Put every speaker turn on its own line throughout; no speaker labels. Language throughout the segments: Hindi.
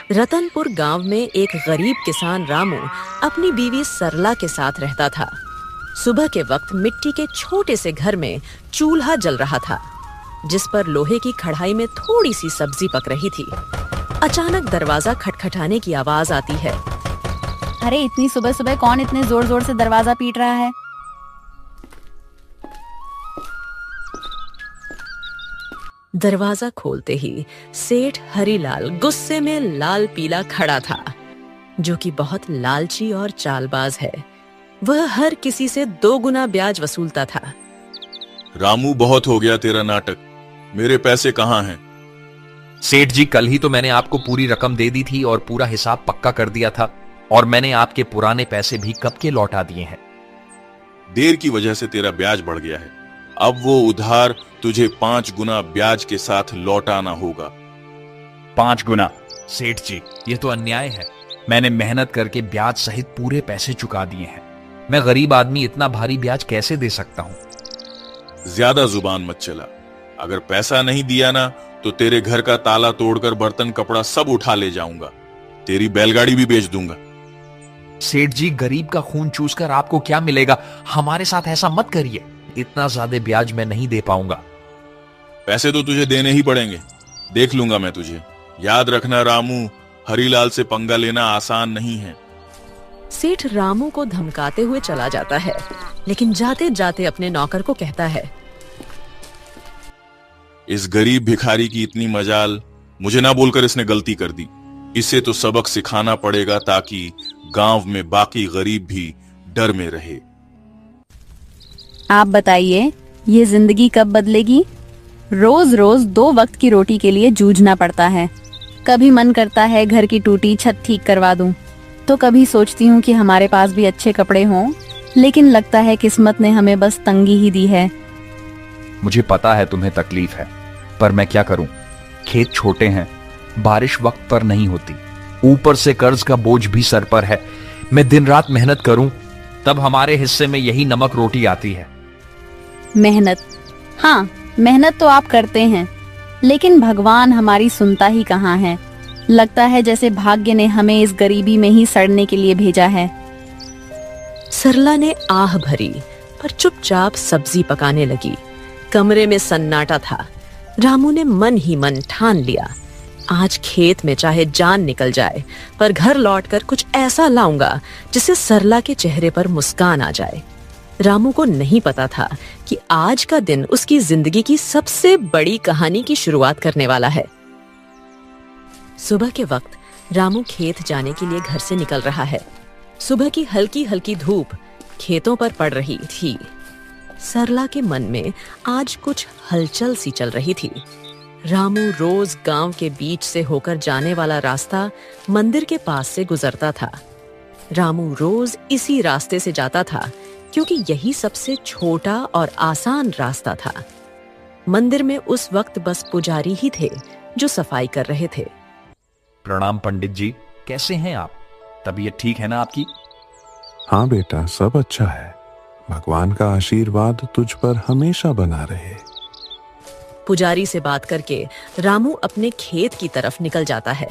रतनपुर गांव में एक गरीब किसान रामू अपनी बीवी सरला के साथ रहता था। सुबह के वक्त मिट्टी के छोटे से घर में चूल्हा जल रहा था, जिस पर लोहे की कढ़ाई में थोड़ी सी सब्जी पक रही थी। अचानक दरवाजा खटखटाने की आवाज आती है।
अरे इतनी सुबह सुबह कौन इतने जोर जोर से दरवाजा पीट रहा है?
दरवाजा खोलते ही सेठ हरीलाल गुस्से में लाल पीला खड़ा था, जो कि बहुत लालची और चालबाज है। वह हर किसी से 2 गुना ब्याज वसूलता था।
रामू, बहुत हो गया तेरा नाटक। मेरे पैसे कहाँ हैं?
सेठ जी, कल ही तो मैंने आपको पूरी रकम दे दी थी और पूरा हिसाब पक्का कर दिया था, और मैंने आपके पुराने पैसे भी कब के लौटा दिए हैं।
देर की वजह से तेरा ब्याज बढ़ गया है। अब वो उधार तुझे 5 गुना ब्याज के साथ लौटाना होगा।
5 गुना? सेठ जी, ये तो अन्याय है। मैंने मेहनत करके ब्याज सहित पूरे पैसे चुका दिए हैं। मैं गरीब आदमी इतना भारी ब्याज कैसे दे सकता हूँ?
ज्यादा जुबान मत चला। अगर पैसा नहीं दिया ना तो तेरे घर का ताला तोड़कर बर्तन कपड़ा सब उठा ले जाऊंगा। तेरी बैलगाड़ी भी बेच दूंगा।
सेठ जी, गरीब का खून चूसकर आपको क्या मिलेगा? हमारे साथ ऐसा मत करिए। इतना ज्यादा ब्याज मैं नहीं दे पाऊंगा।
पैसे तो तुझे देने ही पड़ेंगे। देख लूंगा मैं तुझे। याद रखना रामू, हरीलाल से पंगा लेना आसान नहीं है।
सेठ रामू को धमकाते हुए चला जाता है, लेकिन जाते जाते अपने नौकर को कहता है,
इस गरीब भिखारी की इतनी मजाल, मुझे ना बोलकर इसने गलती कर दी। इसे तो सबक सिखाना पड़ेगा ताकि गांव में बाकी गरीब भी डर में रहे।
आप बताइए, ये जिंदगी कब बदलेगी? रोज रोज 2 वक्त की रोटी के लिए जूझना पड़ता है। कभी मन करता है घर की टूटी छत ठीक करवा दूं, तो कभी सोचती हूँ कि हमारे पास भी अच्छे कपड़े हों, लेकिन लगता है किस्मत ने हमें बस तंगी ही दी है।
मुझे पता है तुम्हें तकलीफ है, पर मैं क्या करूं? खेत छोटे हैं, बारिश वक्त पर नहीं होती, ऊपर से कर्ज का बोझ भी सर पर है। मैं दिन रात मेहनत करूं, तब हमारे हिस्से में यही नमक रोटी आती है।
मेहनत? हाँ, मेहनत तो आप करते हैं, लेकिन भगवान हमारी सुनता ही कहाँ है। लगता है जैसे भाग्य ने हमें इस गरीबी में ही सड़ने के लिए भेजा है।
सरला ने आह भरी, पर चुपचाप सब्जी पकाने लगी। कमरे में सन्नाटा था। रामू ने मन ही मन ठान लिया, आज खेत में चाहे जान निकल जाए, पर घर लौटकर कुछ ऐसा लाऊंगा जिससे सरला के चेहरे पर मुस्कान आ जाए। रामू को नहीं पता था कि आज का दिन उसकी जिंदगी की सबसे बड़ी कहानी की शुरुआत करने वाला है। सुबह के वक्त रामू खेत जाने के लिए घर से निकल रहा है। सुबह की हल्की हल्की धूप खेतों पर पड़ रही थी। सरला के मन में आज कुछ हलचल सी चल रही थी। रामू रोज गांव के बीच से होकर जाने वाला रास्ता मंदिर के पास से गुजरता था। रामू रोज इसी रास्ते से जाता था, क्योंकि यही सबसे छोटा और आसान रास्ता था। मंदिर में उस वक्त बस पुजारी ही थे जो सफाई कर रहे थे।
प्रणाम पंडित जी, कैसे हैं आप? तबीयत ठीक है ना आपकी?
हाँ बेटा, सब अच्छा है। भगवान का आशीर्वाद तुझ पर हमेशा बना रहे।
पुजारी से बात करके रामू अपने खेत की तरफ निकल जाता है।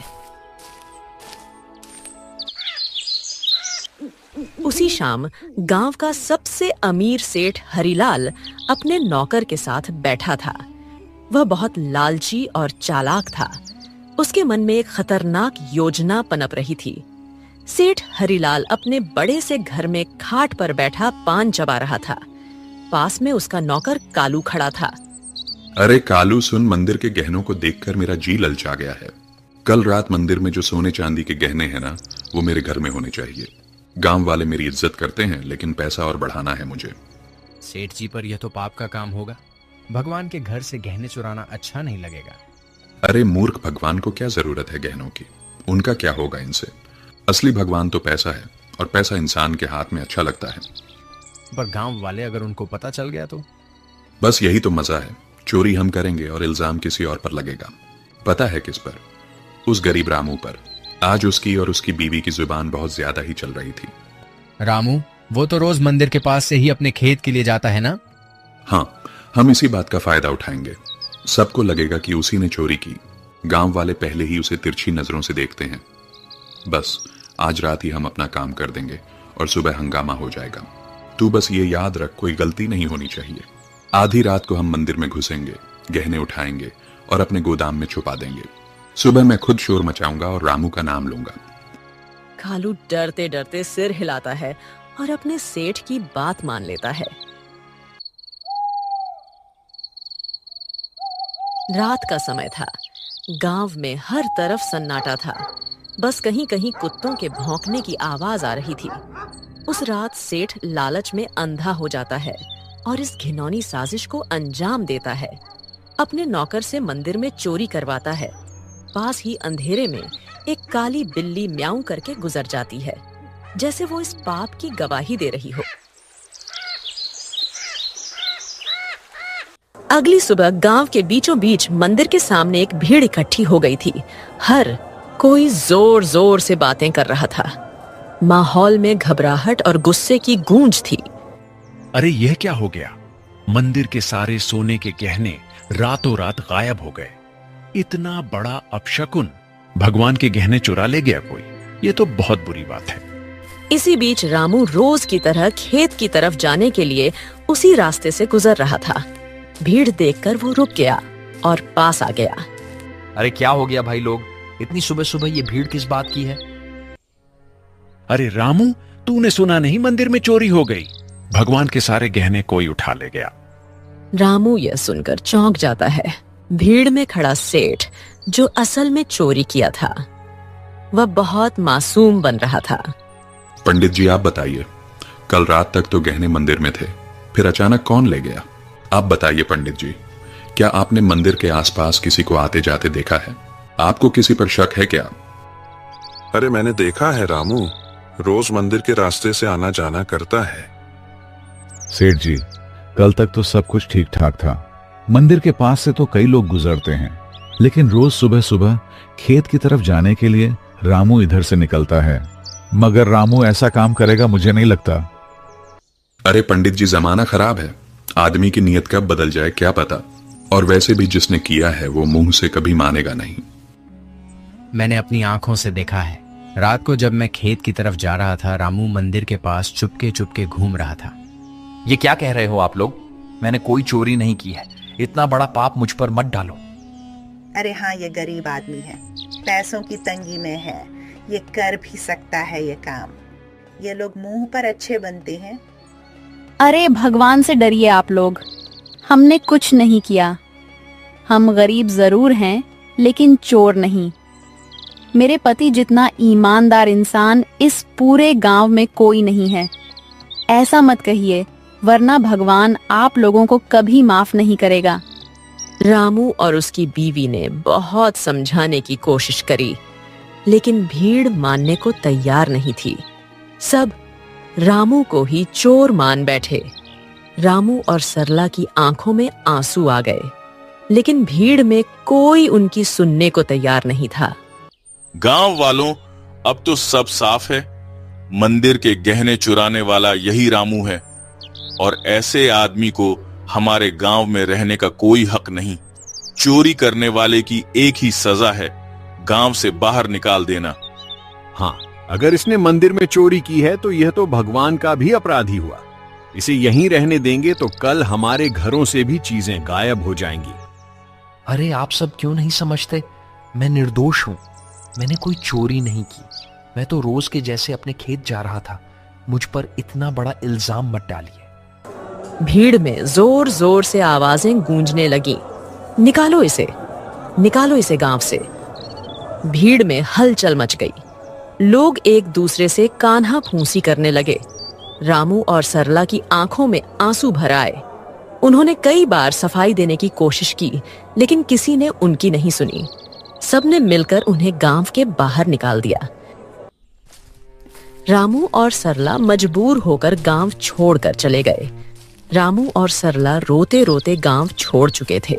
उसी शाम गांव का सबसे अमीर सेठ हरीलाल अपने नौकर के साथ बैठा था। वह बहुत लालची और चालाक था। उसके मन में एक खतरनाक योजना पनप रही थी। सेठ हरीलाल अपने बड़े से घर में खाट पर बैठा पान चबा रहा था। पास में उसका नौकर कालू खड़ा था।
अरे कालू सुन, मंदिर के गहनों को देखकर मेरा जी ललचा गया है। कल रात मंदिर में जो सोने चांदी के गहने हैं ना, वो मेरे घर में होने चाहिए। गांव वाले मेरी इज्जत करते हैं, लेकिन पैसा और बढ़ाना है मुझे।
सेठ जी, पर यह तो पाप का काम होगा। भगवान के घर से गहने चुराना अच्छा नहीं लगेगा।
अरे मूर्ख, भगवान को क्या जरूरत है गहनों की? उनका क्या होगा इनसे? असली भगवान तो पैसा है, और पैसा इंसान के हाथ में अच्छा लगता है।
पर गांव वाले अगर उनको पता चल गया तो?
बस यही तो मजा है। चोरी हम करेंगे और इल्जाम किसी और पर लगेगा। पता है किस पर? उस गरीब रामू पर। आज उसकी और उसकी बीवी की जुबान बहुत ज्यादा ही चल रही थी।
रामू, वो तो रोज मंदिर के पास से ही अपने खेत के लिए जाता है ना?
हाँ, हम इसी बात का फायदा उठाएंगे। सबको लगेगा कि उसी ने चोरी की, गांव वाले पहले ही उसे तिरछी नजरों से देखते हैं। बस आज रात ही हम अपना काम कर देंगे और सुबह हंगामा हो जाएगा। तू बस ये याद रख, कोई गलती नहीं होनी चाहिए। आधी रात को हम मंदिर में घुसेंगे, गहने उठाएंगे और अपने गोदाम में छुपा देंगे। सुबह मैं खुद शोर मचाऊंगा और रामू का नाम लूंगा।
कालू डरते डरते सिर हिलाता है और अपने सेठ की बात मान लेता है। रात का समय था। गांव में हर तरफ सन्नाटा था। बस कहीं कहीं कुत्तों के भौंकने की आवाज आ रही थी। उस रात सेठ लालच में अंधा हो जाता है और इस घिनौनी साजिश को अंजाम देता है। अपने नौकर से मंदिर में चोरी करवाता है। पास ही अंधेरे में एक काली बिल्ली म्याऊं करके गुजर जाती है, जैसे वो इस पाप की गवाही दे रही हो। अगली सुबह गांव के बीचों बीच मंदिर के सामने एक भीड़ इकट्ठी हो गई थी। हर कोई जोर जोर से बातें कर रहा था। माहौल में घबराहट और गुस्से की गूंज थी।
अरे यह क्या हो गया? मंदिर के सारे सोने के गहने रातों रात गायब हो गए। इतना बड़ा अपशकुन, भगवान के गहने चुरा ले गया कोई। ये तो बहुत बुरी बात है।
इसी बीच रामू रोज की तरह खेत की तरफ जाने के लिए उसी रास्ते से गुजर रहा था। भीड़ देखकर वो रुक गया और पास आ गया।
अरे क्या हो गया भाई लोग, इतनी सुबह सुबह ये भीड़ किस बात की है?
अरे रामू, तूने सुना नहीं, मंदिर में चोरी हो गई। भगवान के सारे गहने कोई उठा ले गया।
रामू यह सुनकर चौंक जाता है। भीड़ में खड़ा सेठ, जो असल में चोरी किया था, वह बहुत मासूम बन रहा था।
पंडित जी आप बताइए, कल रात तक तो गहने मंदिर में थे, फिर अचानक कौन ले गया? आप बताइए पंडित जी, क्या आपने मंदिर के आसपास किसी को आते जाते देखा है? आपको किसी पर शक है क्या?
अरे मैंने देखा है रामू, रोज मंदिर के रास्ते से आना जाना करता है।
सेठ जी, कल तक तो सब कुछ ठीक ठाक था। मंदिर के पास से तो कई लोग गुजरते हैं, लेकिन रोज सुबह सुबह खेत की तरफ जाने के लिए रामू इधर से निकलता है। मगर रामू ऐसा काम करेगा मुझे नहीं लगता।
अरे पंडित जी, जमाना खराब है, आदमी की नीयत कब बदल जाए क्या पता। और वैसे भी जिसने किया है वो मुंह से कभी मानेगा नहीं।
मैंने अपनी आंखों से देखा है। रात को जब मैं खेत की तरफ जा रहा था, रामू मंदिर के पास चुपके चुपके घूम रहा था।
ये क्या कह रहे हो आप लोग? मैंने कोई चोरी नहीं की है। इतना बड़ा पाप मुझ पर मत डालो।
अरे हाँ, ये गरीब आदमी है, पैसों की तंगी में है, ये कर भी सकता है ये काम। ये लोग मुंह पर अच्छे बनते हैं।
अरे भगवान से डरिए आप लोग, हमने कुछ नहीं किया। हम गरीब जरूर हैं, लेकिन चोर नहीं। मेरे पति जितना ईमानदार इंसान इस पूरे गांव में कोई नहीं है। ऐसा मत कहिए, वरना भगवान आप लोगों को कभी माफ नहीं करेगा।
रामू और उसकी बीवी ने बहुत समझाने की कोशिश करी, लेकिन भीड़ मानने को तैयार नहीं थी। सब रामू को ही चोर मान बैठे। रामू और सरला की आंखों में आंसू आ गए, लेकिन भीड़ में कोई उनकी सुनने को तैयार नहीं था।
गांव वालों, अब तो सब साफ है। मंदिर के गहने चुराने वाला यही रामू है और ऐसे आदमी को हमारे गांव में रहने का कोई हक नहीं। चोरी करने वाले की एक ही सजा है, गांव से बाहर निकाल देना।
हाँ, अगर इसने मंदिर में चोरी की है तो यह तो भगवान का भी अपराधी हुआ। इसे यहीं रहने देंगे तो कल हमारे घरों से भी चीजें गायब हो जाएंगी।
अरे आप सब क्यों नहीं समझते? मैं निर्दोष हूं, मैंने कोई चोरी नहीं की। मैं तो रोज के जैसे अपने खेत जा रहा था। मुझ पर इतना बड़ा इल्जाम मत डालिए।
भीड़ में जोर जोर से आवाजें गूंजने लगी, निकालो इसे, निकालो इसे गांव से। भीड़ में हलचल मच गई। लोग एक दूसरे से कान्हा फूंसी करने लगे। रामू और सरला की आंखों में आंसू भर आए। उन्होंने कई बार सफाई देने की कोशिश की, लेकिन किसी ने उनकी नहीं सुनी। सबने मिलकर उन्हें गांव के बाहर निकाल दिया। रामू और सरला मजबूर होकर गांव छोड़कर चले गए। रामू और सरला रोते रोते गांव छोड़ चुके थे।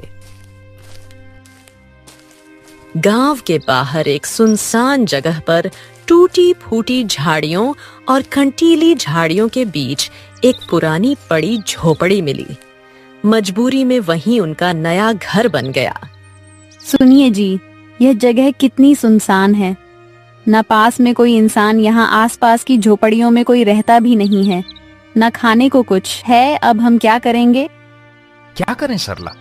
गांव के बाहर एक सुनसान जगह पर टूटी फूटी झाड़ियों और कंटीली झाड़ियों के बीच एक पुरानी पड़ी झोपड़ी मिली। मजबूरी में वहीं उनका नया घर बन गया।
सुनिए जी, यह जगह कितनी सुनसान है। न पास में कोई इंसान, यहाँ आसपास की झोपड़ियों में कोई रहता भी नहीं है। न खाने को कुछ है। अब हम क्या करेंगे?
क्या करें सरला?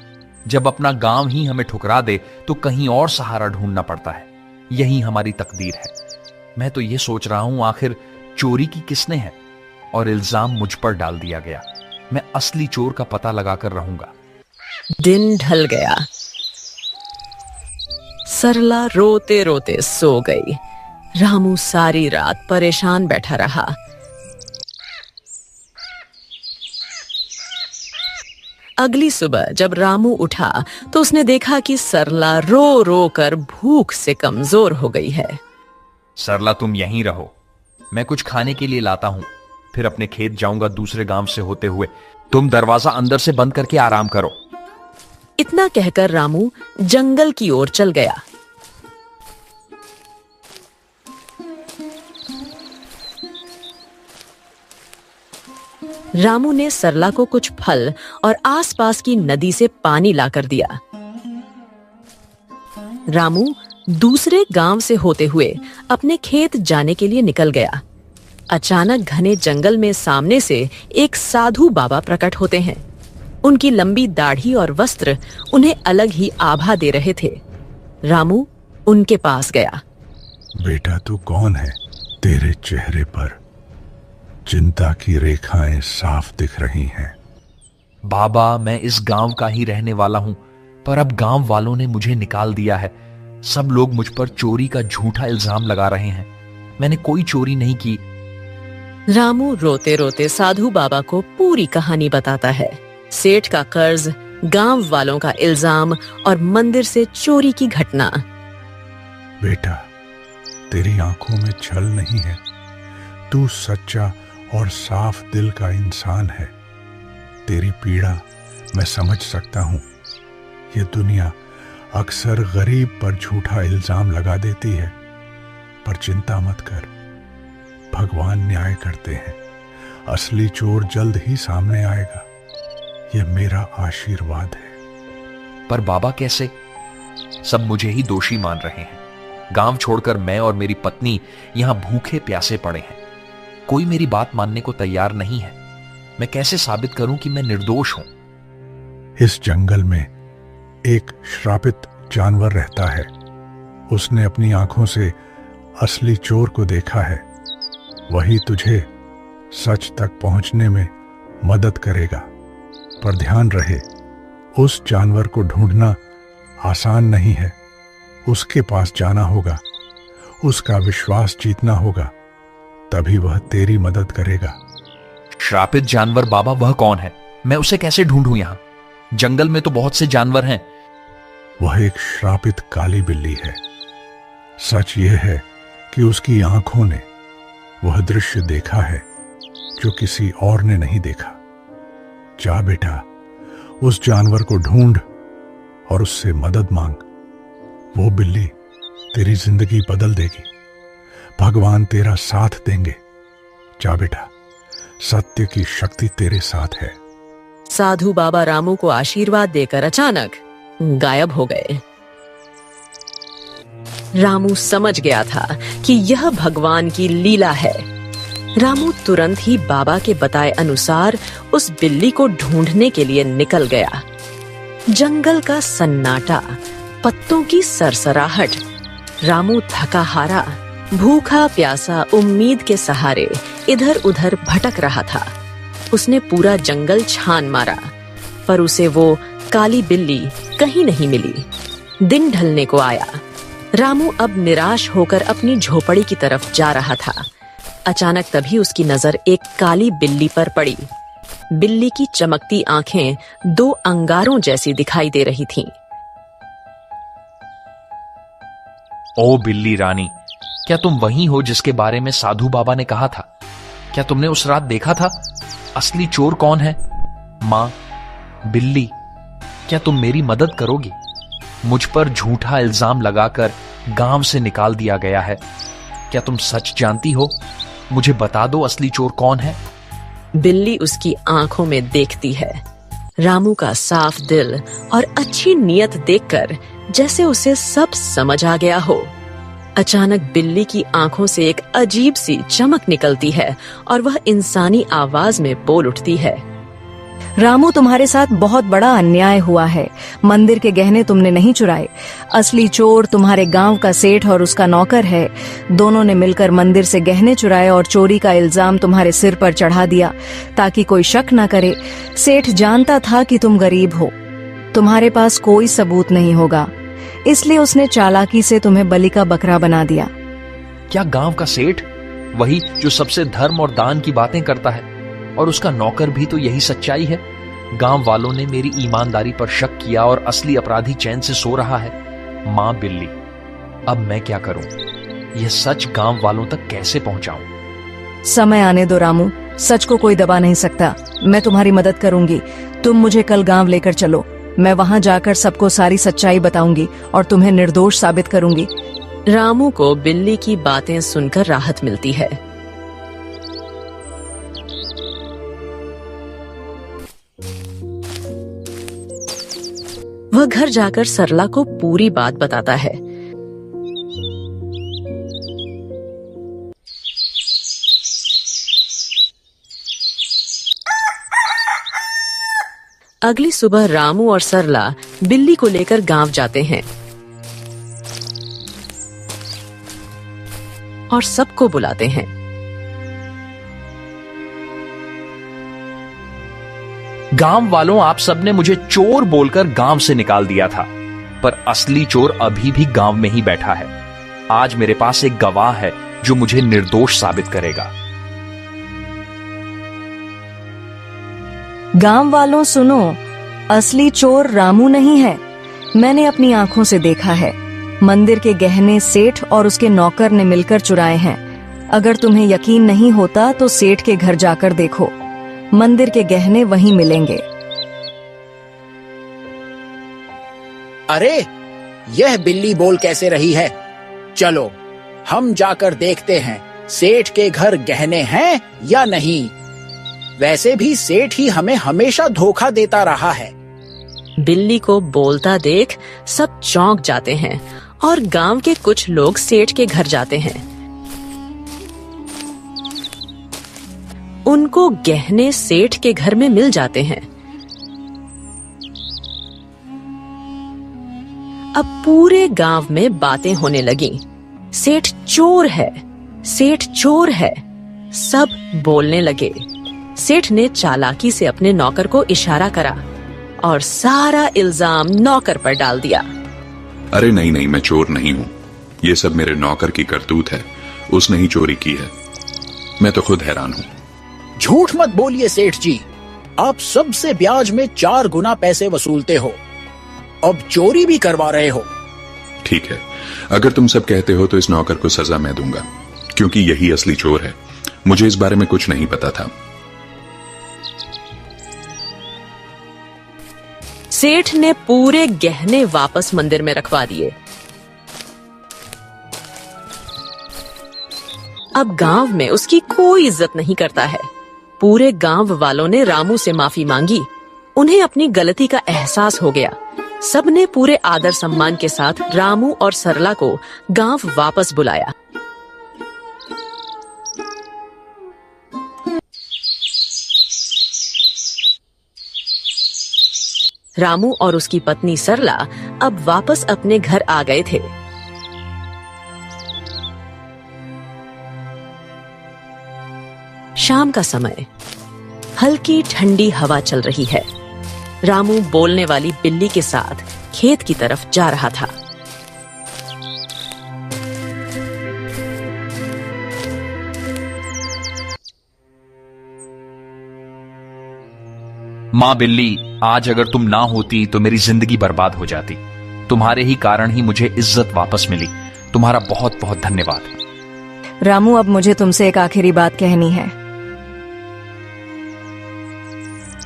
जब अपना गांव ही हमें ठुकरा दे तो कहीं और सहारा ढूंढना पड़ता है। यही हमारी तकदीर है। मैं तो ये सोच रहा हूं आखिर चोरी की किसने है, और इल्जाम मुझ पर डाल दिया गया। मैं असली चोर का पता लगाकर रहूंगा।
दिन ढल गया। सरला रोते रोते सो गई। रामू सारी रात परेशान बैठा रहा। अगली सुबह जब रामू उठा तो उसने देखा कि सरला रो रो कर भूख से कमजोर हो गई है।
सरला, तुम यहीं रहो, मैं कुछ खाने के लिए लाता हूं, फिर अपने खेत जाऊंगा दूसरे गांव से होते हुए। तुम दरवाजा अंदर से बंद करके आराम करो।
इतना कहकर रामू जंगल की ओर चल गया। रामू ने सरला को कुछ फल और आसपास की नदी से पानी लाकर दिया। रामू दूसरे गांव से होते हुए अपने खेत जाने के लिए निकल गया। अचानक घने जंगल में सामने से एक साधु बाबा प्रकट होते हैं। उनकी लंबी दाढ़ी और वस्त्र उन्हें अलग ही आभा दे रहे थे। रामू उनके पास गया।
बेटा, तू कौन है? तेरे चेहरे पर चिंता की रेखाएं साफ दिख रही हैं।
बाबा, मैं इस गांव का ही रहने वाला हूं, पर अब गांव वालों ने मुझे निकाल दिया है। सब लोग मुझ पर चोरी का झूठा इल्जाम लगा रहे हैं। मैंने कोई चोरी नहीं की।
रामू रोते रोते साधु बाबा को पूरी कहानी बताता है। सेठ का कर्ज, गांव वालों का इल्जाम और मंदिर से चोरी की घटना।
बेटा, तेरी आंखों में छल नहीं है। तू सच्चा और साफ दिल का इंसान है। तेरी पीड़ा मैं समझ सकता हूं। ये दुनिया अक्सर गरीब पर झूठा इल्जाम लगा देती है, पर चिंता मत कर, भगवान न्याय करते हैं। असली चोर जल्द ही सामने आएगा। यह मेरा आशीर्वाद है।
पर बाबा, कैसे? सब मुझे ही दोषी मान रहे हैं। गांव छोड़कर मैं और मेरी पत्नी यहां भूखे प्यासे पड़े हैं। कोई मेरी बात मानने को तैयार नहीं है। मैं कैसे साबित करूं कि मैं निर्दोष हूं?
इस जंगल में एक श्रापित जानवर रहता है। उसने अपनी आंखों से असली चोर को देखा है। वही तुझे सच तक पहुंचने में मदद करेगा। पर ध्यान रहे, उस जानवर को ढूंढना आसान नहीं है। उसके पास जाना होगा, उसका विश्वास जीतना होगा, तभी वह तेरी मदद करेगा।
श्रापित जानवर बाबा, वह कौन है? मैं उसे कैसे ढूंढूं? यहां जंगल में तो बहुत से जानवर हैं।
वह एक श्रापित काली बिल्ली है। सच यह है कि उसकी आंखों ने वह दृश्य देखा है जो किसी और ने नहीं देखा। जा बेटा, उस जानवर को ढूंढ और उससे मदद मांग। वो बिल्ली तेरी जिंदगी बदल देगी। भगवान तेरा साथ देंगे। जा बेटा, सत्य की शक्ति तेरे साथ है।
साधु बाबा रामू को आशीर्वाद देकर अचानक गायब हो गए। रामू समझ गया था कि यह भगवान की लीला है। रामू तुरंत ही बाबा के बताए अनुसार उस बिल्ली को ढूंढने के लिए निकल गया। जंगल का सन्नाटा, पत्तों की सरसराहट। रामू थका हारा, भूखा प्यासा, उम्मीद के सहारे इधर उधर भटक रहा था। उसने पूरा जंगल छान मारा, पर उसे वो काली बिल्ली कहीं नहीं मिली। दिन ढलने को आया। रामू अब निराश होकर अपनी झोपड़ी की तरफ जा रहा था। अचानक तभी उसकी नजर एक काली बिल्ली पर पड़ी। बिल्ली की चमकती आंखें दो अंगारों जैसी दिखाई दे रही थीं।
ओ बिल्ली रानी, क्या तुम वही हो जिसके बारे में साधु बाबा ने कहा था? क्या तुमने उस रात देखा था? असली चोर कौन है? माँ, बिल्ली, क्या तुम मेरी मदद करोगी? मुझ पर झूठा इल्जाम लगाकर गांव से निकाल दिया गया है। क्या तुम सच जानती हो? मुझे बता दो, असली चोर कौन है?
बिल्ली उसकी आंखों में देखती है। रामू का साफ दिल और अच्छी नीयत देखकर जैसे उसे सब समझ आ गया हो। अचानक बिल्ली की आंखों से एक अजीब सी चमक निकलती है और वह इंसानी आवाज में बोल उठती है।
रामू, तुम्हारे साथ बहुत बड़ा अन्याय हुआ है। मंदिर के गहने तुमने नहीं चुराए। असली चोर तुम्हारे गांव का सेठ और उसका नौकर है। दोनों ने मिलकर मंदिर से गहने चुराए और चोरी का इल्जाम तुम्हारे सिर पर चढ़ा दिया ताकि कोई शक न करे। सेठ जानता था कि तुम गरीब हो, तुम्हारे पास कोई सबूत नहीं होगा, इसलिए उसने चालाकी से तुम्हें बलि का बकरा बना दिया।
क्या गांव का सेठ, वही जो सबसे धर्म और दान की बातें करता है, और उसका नौकर भी तो यही सच्चाई है? गांव वालों ने मेरी ईमानदारी पर शक किया और असली अपराधी चैन से सो रहा है। मां बिल्ली, अब मैं क्या करूं? यह सच गांव वालों तक कैसे पहुंचाऊं?
समय आने दो रामू, सच को कोई दबा नहीं सकता। मैं तुम्हारी मदद करूंगी। तुम मुझे कल गांव लेकर चलो। मैं वहां जाकर सबको सारी सच्चाई बताऊंगी और तुम्हें निर्दोष साबित करूंगी।
रामू को बिल्ली की बातें सुनकर राहत मिलती है। वह घर जाकर सरला को पूरी बात बताता है। अगली सुबह रामू और सरला बिल्ली को लेकर गांव जाते हैं और सबको बुलाते हैं।
गांव वालों, आप सबने मुझे चोर बोलकर गांव से निकाल दिया था, पर असली चोर अभी भी गांव में ही बैठा है। आज मेरे पास एक गवाह है जो मुझे निर्दोष साबित करेगा।
गांव वालों सुनो, असली चोर रामू नहीं है। मैंने अपनी आंखों से देखा है। मंदिर के गहने सेठ और उसके नौकर ने मिलकर चुराए हैं। अगर तुम्हें यकीन नहीं होता तो सेठ के घर जाकर देखो, मंदिर के गहने वहीं मिलेंगे।
अरे, यह बिल्ली बोल कैसे रही है? चलो हम जाकर देखते हैं सेठ के घर गहने हैं या नहीं। वैसे भी सेठ ही हमें हमेशा धोखा देता रहा है।
बिल्ली को बोलता देख सब चौंक जाते हैं और गांव के कुछ लोग सेठ के घर जाते हैं। उनको गहने सेठ के घर में मिल जाते हैं। अब पूरे गांव में बातें होने लगी। सेठ चोर है, सेठ चोर है। सब बोलने लगे। सेठ ने चालाकी से अपने नौकर को इशारा करा और सारा इल्जाम नौकर पर डाल दिया।
अरे नहीं नहीं, मैं चोर नहीं हूं। ये सब मेरे नौकर की करतूत है। उसने ही चोरी की है। मैं तो खुद हैरान हूं।
झूठ मत बोलिए सेठ जी, आप सबसे ब्याज में 4 गुना पैसे वसूलते हो, अब चोरी भी करवा रहे हो।
ठीक है, अगर तुम सब कहते हो तो इस नौकर को सजा मैं दूंगा, क्योंकि यही असली चोर है। मुझे इस बारे में कुछ नहीं पता था।
सेठ ने पूरे गहने वापस मंदिर में रखवा दिए। अब गांव में उसकी कोई इज्जत नहीं करता है। पूरे गांव वालों ने रामू से माफी मांगी। उन्हें अपनी गलती का एहसास हो गया। सबने पूरे आदर सम्मान के साथ रामू और सरला को गांव वापस बुलाया। रामू और उसकी पत्नी सरला अब वापस अपने घर आ गए थे। शाम का समय, हल्की ठंडी हवा चल रही है। रामू बोलने वाली बिल्ली के साथ खेत की तरफ जा रहा था।
मां बिल्ली, आज अगर तुम ना होती तो मेरी जिंदगी बर्बाद हो जाती। तुम्हारे ही कारण ही मुझे इज्जत वापस मिली। तुम्हारा बहुत बहुत धन्यवाद।
रामू, अब मुझे तुमसे एक आखिरी बात कहनी है।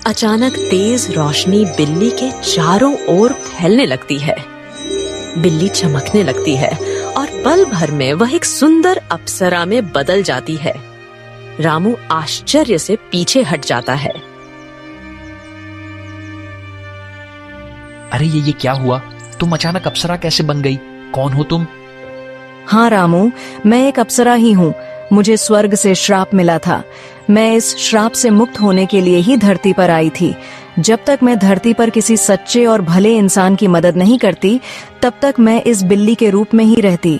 अचानक तेज रोशनी बिल्ली के चारों ओर फैलने लगती है। बिल्ली चमकने लगती है और पल भर में वह एक सुंदर अप्सरा में बदल जाती है। रामू आश्चर्य से पीछे हट जाता है।
अरे ये क्या हुआ? तुम अचानक अप्सरा कैसे बन गई? कौन हो तुम?
हाँ रामू, मैं एक अप्सरा ही हूँ। मुझे स्वर्ग से श्राप मिला था। मैं इस श्राप से मुक्त होने के लिए ही धरती पर आई थी। जब तक मैं धरती पर किसी सच्चे और भले इंसान की मदद नहीं करती, तब तक मैं इस बिल्ली के रूप में ही रहती।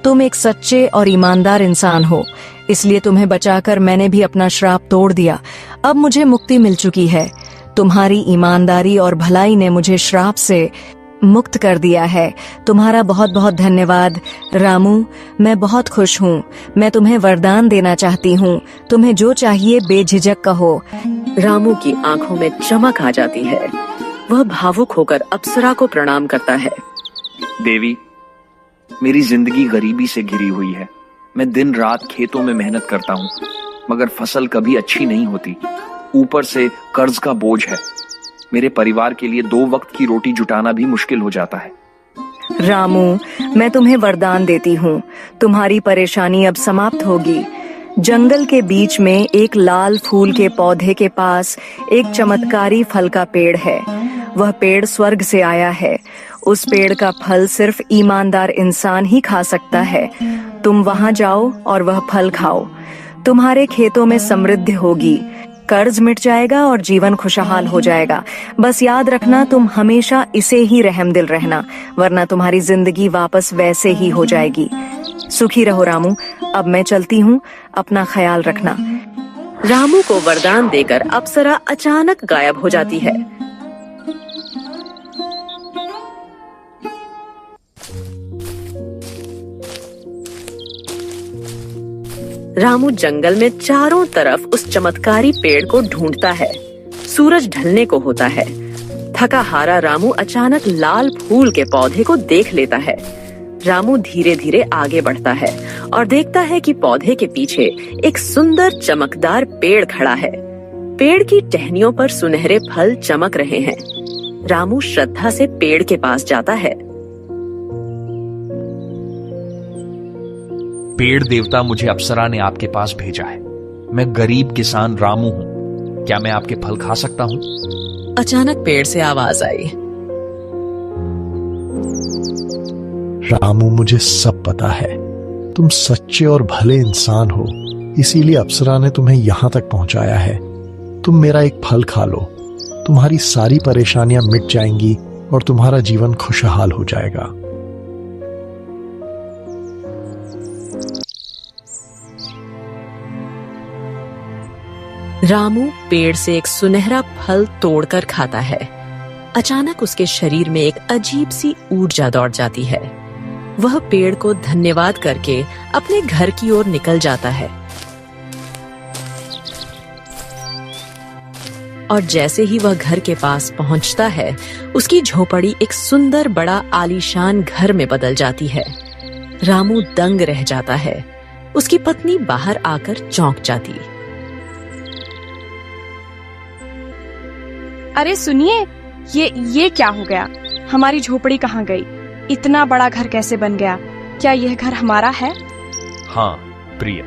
तुम एक सच्चे और ईमानदार इंसान हो, इसलिए तुम्हें बचाकर मैंने भी अपना श्राप तोड़ दिया। अब मुझे मुक्ति मिल चुकी है। तुम्हारी ईमानदारी और भलाई ने मुझे श्राप से मुक्त कर दिया है। तुम्हारा बहुत बहुत धन्यवाद रामू। मैं बहुत खुश हूँ। मैं तुम्हें वरदान देना चाहती हूँ। तुम्हें जो चाहिए बेझिझक कहो।
रामू की आंखों में चमक आ जाती है। वह भावुक होकर अप्सरा को प्रणाम करता है।
देवी, मेरी जिंदगी गरीबी से घिरी हुई है। मैं दिन रात खेतों में मेहनत करता हूँ, मगर फसल कभी अच्छी नहीं होती। ऊपर से कर्ज का बोझ है। मेरे परिवार के लिए 2 वक्त की रोटी जुटाना भी मुश्किल हो जाता है।
रामू, मैं तुम्हें वरदान देती हूँ। तुम्हारी परेशानी अब समाप्त होगी। जंगल के बीच में एक लाल फूल के पौधे के पास एक चमत्कारी फल का पेड़ है। वह पेड़ स्वर्ग से आया है। उस पेड़ का फल सिर्फ ईमानदार इंसान ही खा सकता है। तुम वहां जाओ और वह फल खाओ। तुम्हारे खेतों में समृद्धि होगी, कर्ज मिट जाएगा और जीवन खुशहाल हो जाएगा। बस याद रखना, तुम हमेशा इसे ही रहमदिल रहना, वरना तुम्हारी जिंदगी वापस वैसे ही हो जाएगी। सुखी रहो रामू। अब मैं चलती हूँ, अपना ख्याल रखना।
रामू को वरदान देकर अप्सरा अचानक गायब हो जाती है। रामू जंगल में चारों तरफ उस चमत्कारी पेड़ को ढूंढता है। सूरज ढलने को होता है। थका हारा रामू अचानक लाल फूल के पौधे को देख लेता है। रामू धीरे धीरे आगे बढ़ता है और देखता है कि पौधे के पीछे एक सुंदर चमकदार पेड़ खड़ा है। पेड़ की टहनियों पर सुनहरे फल चमक रहे हैं। रामू श्रद्धा से पेड़ के पास जाता है।
पेड़ देवता, मुझे अप्सरा ने आपके पास भेजा है। मैं गरीब किसान रामू हूँ। क्या मैं आपके फल खा सकता हूँ?
अचानक पेड़ से आवाज आई।
रामू, मुझे सब पता है। तुम सच्चे और भले इंसान हो, इसीलिए अप्सरा ने तुम्हें यहां तक पहुंचाया है। तुम मेरा एक फल खा लो, तुम्हारी सारी परेशानियां मिट जाएंगी और तुम्हारा जीवन खुशहाल हो जाएगा।
रामू पेड़ से एक सुनहरा फल तोड़कर खाता है। अचानक उसके शरीर में एक अजीब सी ऊर्जा दौड़ जाती है। वह पेड़ को धन्यवाद करके अपने घर की ओर निकल जाता है। और जैसे ही वह घर के पास पहुंचता है, उसकी झोपड़ी एक सुंदर बड़ा आलीशान घर में बदल जाती है। रामू दंग रह जाता है। उसकी पत्नी बाहर आकर चौंक जाती।
अरे सुनिए, ये क्या हो गया? हमारी झोपड़ी कहाँ गई? इतना बड़ा घर कैसे बन गया? क्या यह घर हमारा है?
हाँ प्रिय,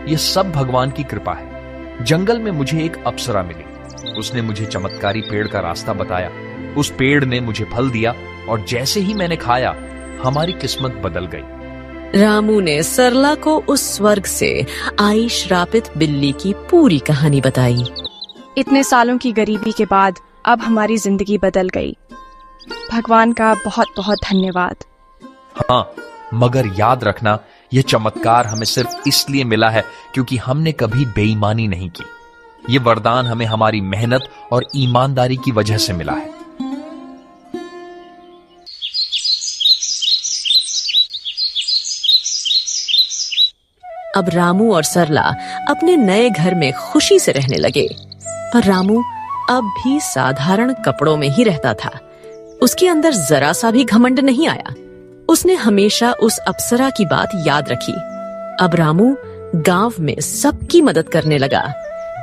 यह सब भगवान की कृपा है। जंगल में मुझे एक अप्सरा मिली। उसने मुझे चमत्कारी पेड़ का रास्ता बताया। उस पेड़ ने मुझे फल दिया और जैसे ही मैंने खाया, हमारी किस्मत बदल गई।
रामू ने सरला को उस स्वर्ग से आई श्रापित बिल्ली की पूरी कहानी बताई।
इतने सालों की गरीबी के बाद अब हमारी जिंदगी बदल गई। भगवान का बहुत बहुत धन्यवाद।
हाँ, मगर याद रखना, यह चमत्कार हमें सिर्फ इसलिए मिला है क्योंकि हमने कभी बेईमानी नहीं की। ये वरदान हमें हमारी मेहनत और ईमानदारी की वजह से मिला है।
अब रामू और सरला अपने नए घर में खुशी से रहने लगे। पर रामू अब भी साधारण कपड़ों में ही रहता था। उसके अंदर जरा सा भी घमंड नहीं आया। उसने हमेशा उस अप्सरा की बात याद रखी। अब रामू गांव में सबकी मदद करने लगा।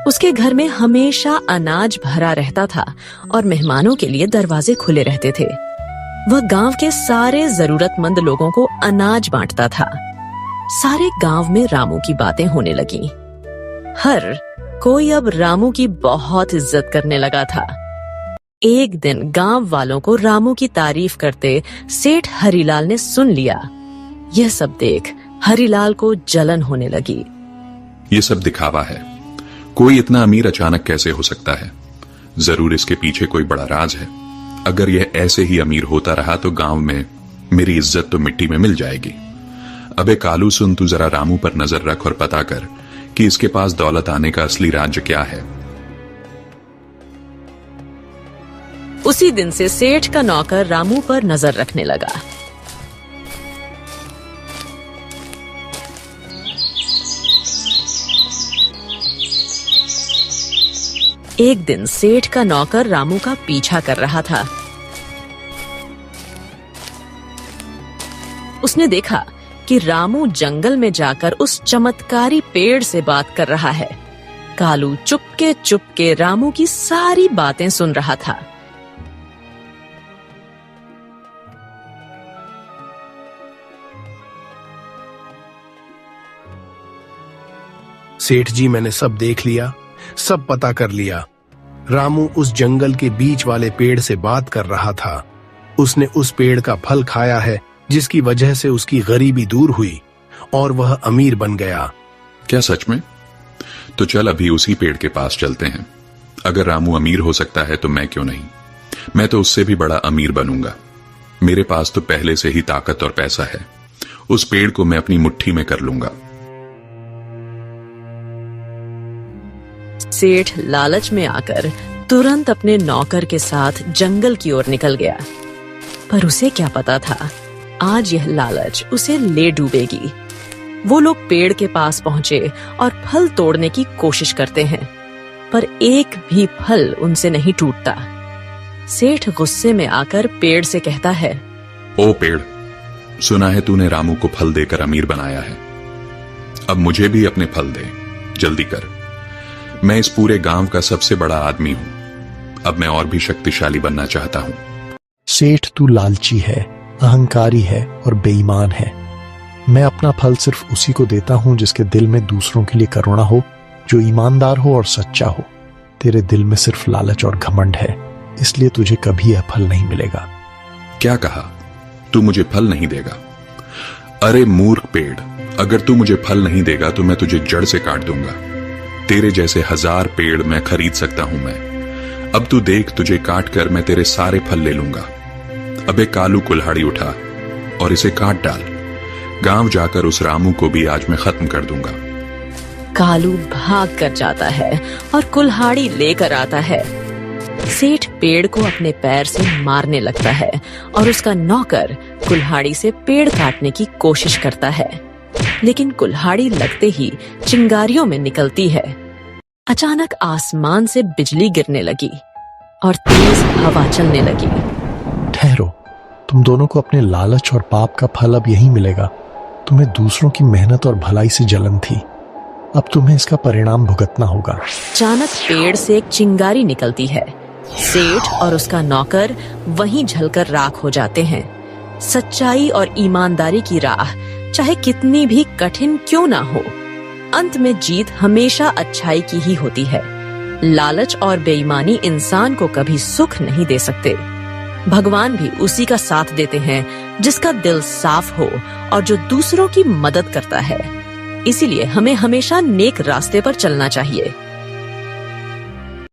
उसके घर में हमेशा अनाज भरा रहता था और मेहमानों के लिए दरवाजे खुले रहते थे। वह गांव के सारे जरूरतमंद लोगों को अनाज बांटता था। सारे गांव में रामू की बातें होने लगी। हर कोई अब रामू की बहुत इज्जत करने लगा था। एक दिन गांव वालों को रामू की तारीफ करते सेठ हरिलाल ने सुन लिया। यह सब देख हरिलाल को जलन होने लगी।
ये सब दिखावा है। कोई इतना अमीर अचानक कैसे हो सकता है? जरूर इसके पीछे कोई बड़ा राज है। अगर यह ऐसे ही अमीर होता रहा तो गांव में मेरी इज्जत तो मिट्टी में मिल जाएगी। अबे कालू, सुन, तू जरा रामू पर नजर रख और पता कर कि इसके पास दौलत आने का असली राज क्या है।
उसी दिन से सेठ का नौकर रामू पर नजर रखने लगा। एक दिन सेठ का नौकर रामू का पीछा कर रहा था। उसने देखा कि रामू जंगल में जाकर उस चमत्कारी पेड़ से बात कर रहा है। कालू चुपके चुपके रामू की सारी बातें सुन रहा था।
सेठ जी, मैंने सब देख लिया, सब पता कर लिया। रामू उस जंगल के बीच वाले पेड़ से बात कर रहा था। उसने उस पेड़ का फल खाया है जिसकी वजह से उसकी गरीबी दूर हुई और वह अमीर बन गया।
क्या सच में? तो चल अभी उसी पेड़ के पास चलते हैं। अगर रामू अमीर हो सकता है तो मैं क्यों नहीं? मैं तो उससे भी बड़ा अमीर बनूंगा। मेरे पास तो पहले से ही ताकत और पैसा है। उस पेड़ को मैं अपनी मुट्ठी में कर लूंगा।
सेठ लालच में आकर तुरंत अपने नौकर के साथ जंगल की ओर निकल गया। पर उसे क्या पता था, आज यह लालच उसे ले डूबेगी। वो लोग पेड़ के पास पहुंचे और फल तोड़ने की कोशिश करते हैं, पर एक भी फल उनसे नहीं टूटता। सेठ गुस्से में आकर पेड़ से कहता है,
ओ पेड़, सुना है तूने रामू को फल देकर अमीर बनाया है। अब मुझे भी अपने फल दे, जल्दी कर। मैं इस पूरे गांव का सबसे बड़ा आदमी हूं। अब मैं और भी शक्तिशाली बनना चाहता हूं।
सेठ, तू लालची है, अहंकारी है और बेईमान है। मैं अपना फल सिर्फ उसी को देता हूं जिसके दिल में दूसरों के लिए करुणा हो, जो ईमानदार हो और सच्चा हो। तेरे दिल में सिर्फ लालच और घमंड है, इसलिए तुझे कभी यह फल नहीं मिलेगा।
क्या कहा? तू मुझे फल नहीं देगा? अरे मूर्ख पेड़, अगर तू मुझे फल नहीं देगा तो मैं तुझे जड़ से काट दूंगा। तेरे जैसे 1000 पेड़ मैं खरीद सकता हूं मैं। अब तू देख, तुझे काट कर मैं तेरे सारे फल ले लूंगा। अबे कालू, कुल्हाड़ी उठा और इसे काट डाल। गांव जाकर उस रामू को भी आज मैं खत्म कर दूंगा।
कालू भाग कर जाता है और कुल्हाड़ी लेकर आता है। सेठ पेड़ को अपने पैर से मारने लगता है और उसका नौकर कुल्हाड़ी से पेड़ काटने की कोशिश करता है, लेकिन कुल्हाड़ी लगते ही चिंगारियों में निकलती है। अचानक आसमान से बिजली गिरने लगी और तेज हवा चलने लगी।
ठहरो, तुम दोनों को अपने लालच और पाप का फल अब यही मिलेगा। तुम्हें दूसरों की मेहनत और भलाई से जलन थी, अब तुम्हें इसका परिणाम भुगतना होगा।
अचानक पेड़ से एक चिंगारी निकलती है। सेठ और उसका नौकर वहीं जलकर राख हो जाते हैं। सच्चाई और ईमानदारी की राह चाहे कितनी भी कठिन क्यों ना हो, अंत में जीत हमेशा अच्छाई की ही होती है। लालच और बेईमानी इंसान को कभी सुख नहीं दे सकते। भगवान भी उसी का साथ देते हैं जिसका दिल साफ हो और जो दूसरों की मदद करता है। इसीलिए हमें हमेशा नेक रास्ते पर चलना चाहिए।